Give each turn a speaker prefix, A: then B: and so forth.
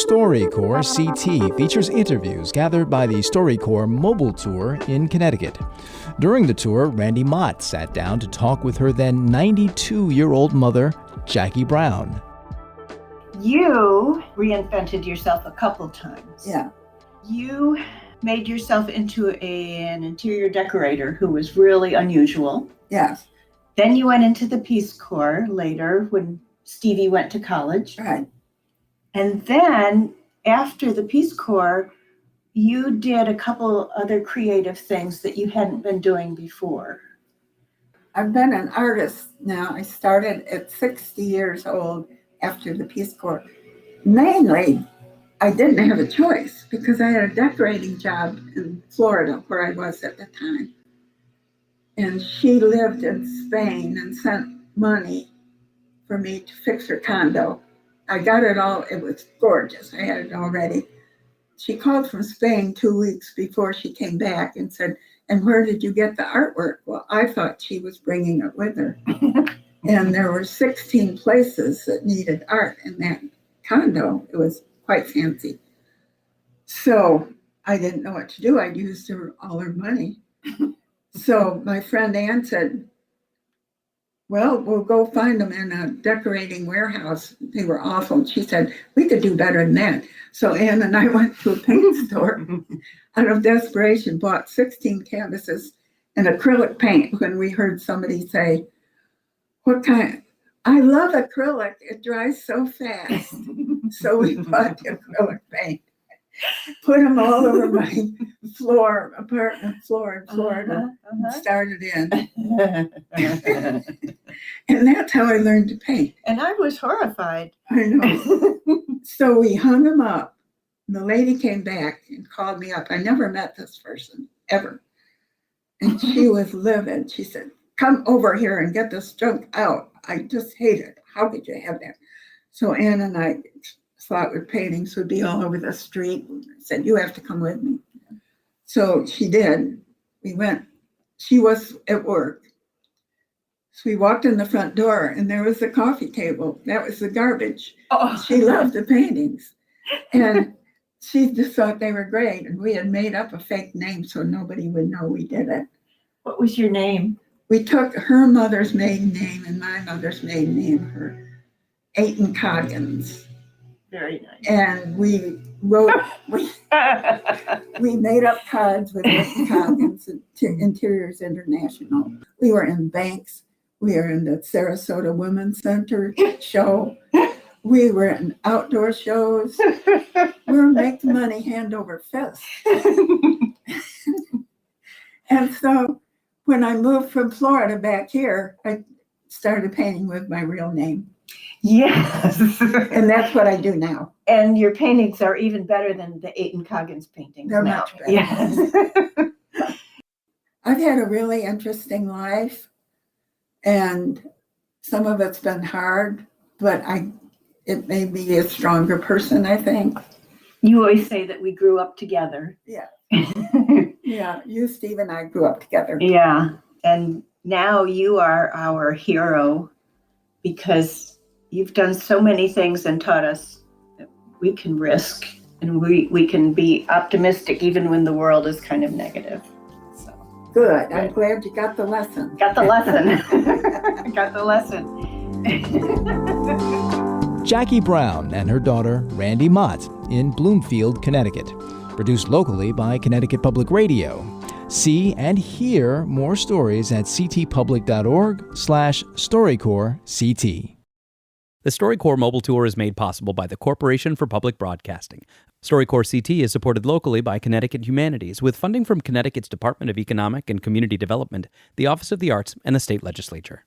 A: StoryCorps CT features interviews gathered by the StoryCorps Mobile Tour in Connecticut. During the tour, Randy Mott sat down to talk with her then 92-year-old mother, Jackie Brown.
B: You reinvented yourself a couple times.
C: Yeah.
B: You made yourself into an interior decorator who was really unusual.
C: Yes.
B: Then you went into the Peace Corps later when Stevie went to college.
C: Right.
B: And then after the Peace Corps, you did a couple other creative things that you hadn't been doing before.
C: I've been an artist now. I started at 60 years old after the Peace Corps. Mainly, I didn't have a choice because I had a decorating job in Florida where I was at the time. And she lived in Spain and sent money for me to fix her condo. I got it all. It was gorgeous. I had it already. She called from Spain 2 weeks before she came back and said, "And where did you get the artwork?" Well, I thought she was bringing it with her. And there were 16 places that needed art in that condo. It was quite fancy. So I didn't know what to do. I'd used all her money. So my friend Ann said, "Well, we'll go find them in a decorating warehouse." They were awful. And she said, "We could do better than that." So Ann and I went to a paint store out of desperation, bought 16 canvases and acrylic paint when we heard somebody say, "What kind?" "I love acrylic. It dries so fast." So we bought the acrylic paint, put them all over my apartment floor in Florida, and started in. And that's how I learned to paint.
B: And I was horrified.
C: I know. So we hung them up. The lady came back and called me up. I never met this person, ever. And she was livid. She said, "Come over here and get this junk out. I just hate it. How could you have that?" So Ann and I thought with paintings would be all over the street. I said, "You have to come with me." So she did. We went. She was at work. So we walked in the front door and there was the coffee table. That was the garbage.
B: Oh.
C: She loved the paintings. And she just thought they were great. And we had made up a fake name so nobody would know we did it.
B: What was your name?
C: We took her mother's maiden name and my mother's maiden name, her Aiton Coggins.
B: Very nice.
C: And we wrote, we made up cards with Aiton Coggins to Interiors International. We were in banks. We were in the Sarasota Women's Center show. We were in outdoor shows. We were making money hand over fist. And so when I moved from Florida back here, I started painting with my real name.
B: Yes.
C: And that's what I do now.
B: And your paintings are even better than the Aiton Coggins paintings.
C: They're
B: now.
C: much better.
B: Yes.
C: I've had a really interesting life, and some of it's been hard, but it made me a stronger person, I think.
B: You always say that we grew up together.
C: Yeah. Yeah, you, Steve, and I grew up together.
B: Yeah. And now you are our hero because you've done so many things and taught us that we can risk and we can be optimistic even when the world is kind of negative. So
C: Good. I'm glad you got the lesson.
B: got the lesson. Got the lesson.
A: Jackie Brown and her daughter, Randy Mott, in Bloomfield, Connecticut. Produced locally by Connecticut Public Radio. See and hear more stories at ctpublic.org/StoryCorpsCT.
D: The StoryCorps Mobile Tour is made possible by the Corporation for Public Broadcasting. StoryCorps CT is supported locally by Connecticut Humanities with funding from Connecticut's Department of Economic and Community Development, the Office of the Arts, and the state legislature.